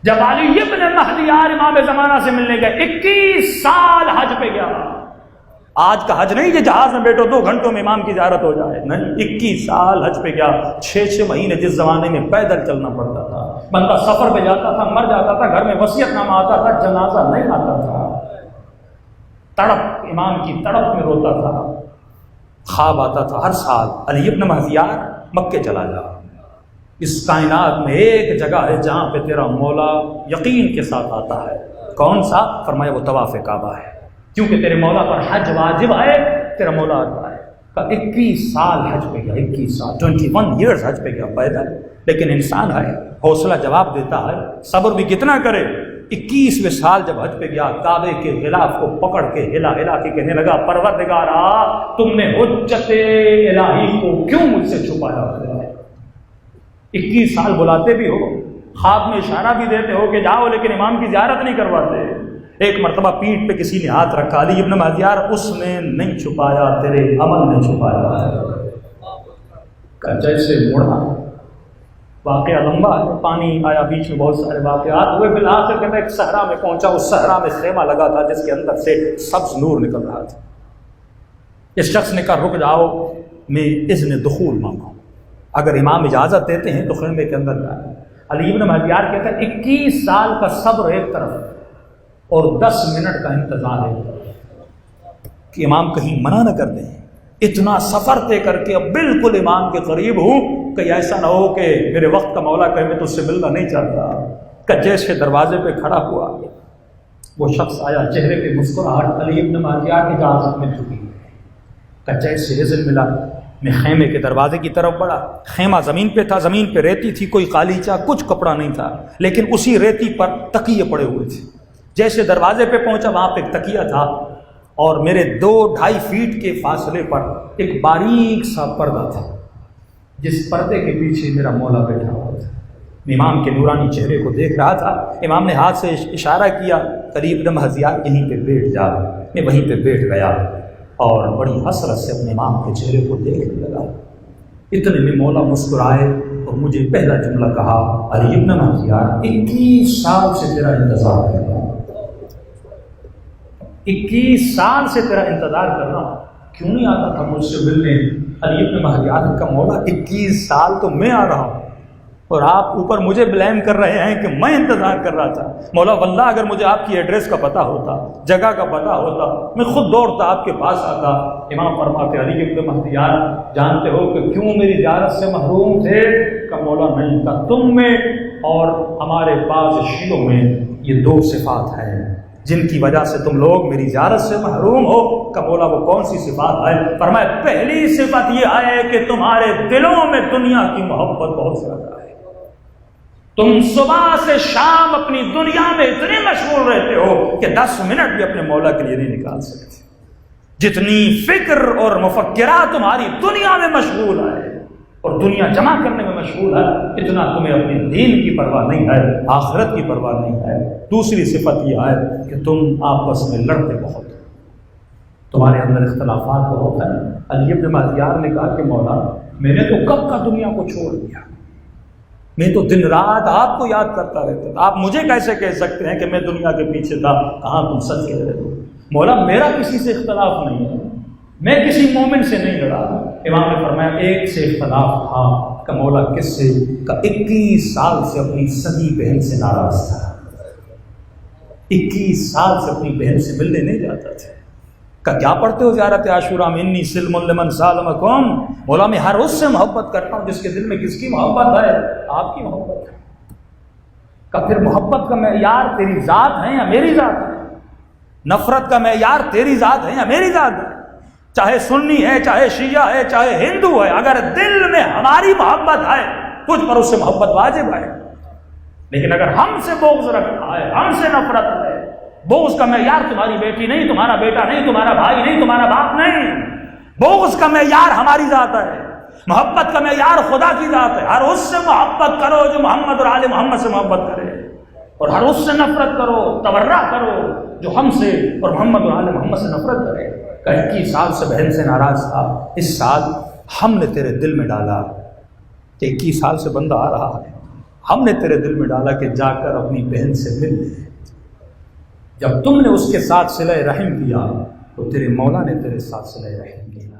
جب علی ابن مہدیار امام زمانہ سے ملنے گئے 21 سال حج پہ گیا. آج کا حج نہیں کہ جہاز میں بیٹھو 2 گھنٹوں میں امام کی زیارت ہو جائے، نہیں، 21 سال حج پہ گیا. 6 مہینے جس زمانے میں پیدل چلنا پڑتا تھا، بندہ سفر پہ جاتا تھا، مر جاتا تھا، گھر میں وصیت نامہ آتا تھا، جنازہ نہیں آتا تھا، تڑپ امام کی تڑپ میں روتا تھا. خواب آتا تھا ہر سال، علی ابن مہدیار مکے چلا جا، اس کائنات میں ایک جگہ ہے جہاں پہ تیرا مولا یقین کے ساتھ آتا ہے. کون سا؟ فرمایا وہ طواف کعبہ ہے، کیونکہ تیرے مولا پر حج واجب ہے، تیرا مولا آتا ہے. 21 سال حج پہ گیا، 21 سال 21 ایئرز حج پہ گیا پیدل. لیکن انسان ہے، حوصلہ جواب دیتا ہے، صبر بھی کتنا کرے. 21ویں سال جب حج پہ گیا، کعبے کے غلاف کو پکڑ کے ہلا ہلا کے کہنے لگا، پروردگارا تم نے حجت الہی کو کیوں مجھ سے چھپایا ہے؟ 21 سال بلاتے بھی ہو، خواب میں اشارہ بھی دیتے ہو کہ جاؤ، لیکن امام کی زیارت نہیں کرواتے. ایک مرتبہ پیٹھ پہ کسی نے ہاتھ رکھا، علی ابن مہدیار اس نے نہیں چھپایا، تیرے عمل نے چھپایا. جیسے مڑا، واقعہ لمبا ہے، پانی آیا، بیچ میں بہت سارے واقعات ہوئے. بالآخر کہ میں ایک صحرا میں پہنچا، اس صحرا میں خیمہ لگا تھا جس کے اندر سے سبز نور نکل رہا تھا. اس شخص نے کہا رک جاؤ، میں اذن دخول مانگا، اگر امام اجازت دیتے ہیں تو خیمے کے اندر جائیں. علی ابن مہدیار کہتا ہے 21 سال کا صبر ایک طرف اور 10 منٹ کا انتظار ہے کہ امام کہیں منع نہ کر دیں. اتنا سفر طے کر کے اب بالکل امام کے قریب ہوں کہ ایسا نہ ہو کہ میرے وقت کا مولا کہے میں تجھ سے ملنا نہیں چاہتا. کہ جیسے دروازے پہ کھڑا ہوا وہ شخص آیا، چہرے پہ مسکراہٹ، علی ابن مہدیار کی اجازت مل چکی. کہ جیسے اذن ملا میں خیمے کے دروازے کی طرف بڑھا. خیمہ زمین پہ تھا، زمین پہ ریتی تھی، کوئی قالیچہ کچھ کپڑا نہیں تھا، لیکن اسی ریتی پر تکیے پڑے ہوئے تھے. جیسے دروازے پہ پہنچا وہاں پہ ایک تکیہ تھا اور میرے 2-2.5 فیٹ کے فاصلے پر ایک باریک سا پردہ تھا، جس پردے کے پیچھے میرا مولا بیٹھا ہوا تھا. امام کے نورانی چہرے کو دیکھ رہا تھا. امام نے ہاتھ سے اشارہ کیا، قریب ابن مہدیار یہیں پہ بیٹھ جا. میں وہیں پہ بیٹھ گیا اور بڑی حسرت سے اپنے امام کے چہرے کو دیکھنے لگا. اتنے میں مولا مسکرائے اور مجھے پہلا جملہ کہا، علی ابن مہدیار 21 سال سے تیرا انتظار کر رہا ہوں، 21 سال سے تیرا انتظار کر رہا ہوں، کیوں نہیں آتا تھا مجھ سے ملنے؟ علی ابن مہدیار کا مولا 21 سال تو میں آ رہا ہوں اور آپ اوپر مجھے بلیم کر رہے ہیں کہ میں انتظار کر رہا تھا. مولا واللہ اگر مجھے آپ کی ایڈریس کا پتہ ہوتا، جگہ کا پتہ ہوتا، میں خود دوڑتا آپ کے پاس آتا. امام فرماتے علی ابن مہدیار جانتے ہو کہ کیوں میری زیارت سے محروم تھے؟ کہ مولا نہیں تھا، تم میں اور ہمارے پاس شیعوں میں یہ 2 صفات ہیں جن کی وجہ سے تم لوگ میری زیارت سے محروم ہو. کہ مولا وہ کون سی صفات ہے؟ فرمایا پہلی صفت یہ ہے کہ تمہارے دلوں میں دنیا کی محبت بہت زیادہ ہے. تم صبح سے شام اپنی دنیا میں اتنے مشغول رہتے ہو کہ 10 منٹ بھی اپنے مولا کے لیے نہیں نکال سکتے. جتنی فکر اور مفکرہ تمہاری دنیا میں مشغول ہے اور دنیا جمع کرنے میں مشغول ہے، اتنا تمہیں اپنے دین کی پرواہ نہیں ہے، آخرت کی پرواہ نہیں ہے. دوسری صفت یہ ہے کہ تم آپس میں لڑتے بہت، تمہارے اندر اختلافات بہت ہیں. علی ابن مہدیار نے کہا کہ مولا میں نے تو کب کا دنیا کو چھوڑ دیا، میں تو دن رات آپ کو یاد کرتا رہتا تھا. آپ مجھے کیسے کہہ سکتے ہیں کہ میں دنیا کے پیچھے تھا؟ کہاں تم سچ کہہ رہے ہو. مولا میرا کسی سے اختلاف نہیں ہے، میں کسی مومن سے نہیں لڑا. امام نے فرمایا ایک سے اختلاف تھا. کہ مولا کس سے؟ کہ 21 سال سے اپنی سگی بہن سے ناراض تھا، 21 سال سے اپنی بہن سے ملنے نہیں جاتا تھا. کہ کیا پڑھتے ہو زیارت عاشوراء میں انی سلم لمن سالمکم؟ مولا میں ہر اس سے محبت کرتا ہوں جس کے دل میں کس کی محبت ہے؟ آپ کی محبت ہے. کہ پھر محبت کا معیار تیری ذات ہے یا میری ذات ہے؟ نفرت کا معیار تیری ذات ہے یا میری ذات ہے؟ چاہے سنی ہے، چاہے شیعہ ہے، چاہے ہندو ہے، اگر دل میں ہماری محبت ہے تجھ پر اس سے محبت واجب ہے. لیکن اگر ہم سے بغض رکھتا ہے، ہم سے نفرت ہے، بغض کا معیار تمہاری بیٹی نہیں، تمہارا بیٹا نہیں، تمہارا بھائی نہیں، تمہارا باپ نہیں. بغض کا معیار ہماری ذات ہے، محبت کا معیار خدا کی ذات ہے. ہر اس سے محبت کرو جو محمد اور آل محمد سے محبت کرے، اور ہر اس سے نفرت کرو، تبرہ کرو جو ہم سے اور محمد اور آل محمد سے نفرت کرے. 21 سال سے بہن سے ناراض تھا. اس سال ہم نے تیرے دل میں ڈالا کہ 21 سال سے بندہ آ رہا ہے، ہم نے تیرے دل میں ڈالا کہ جا کر اپنی بہن سے مل لے۔ جب تم نے اس کے ساتھ صلہ رحم کیا تو تیرے مولا نے تیرے ساتھ صلہ رحم کیا۔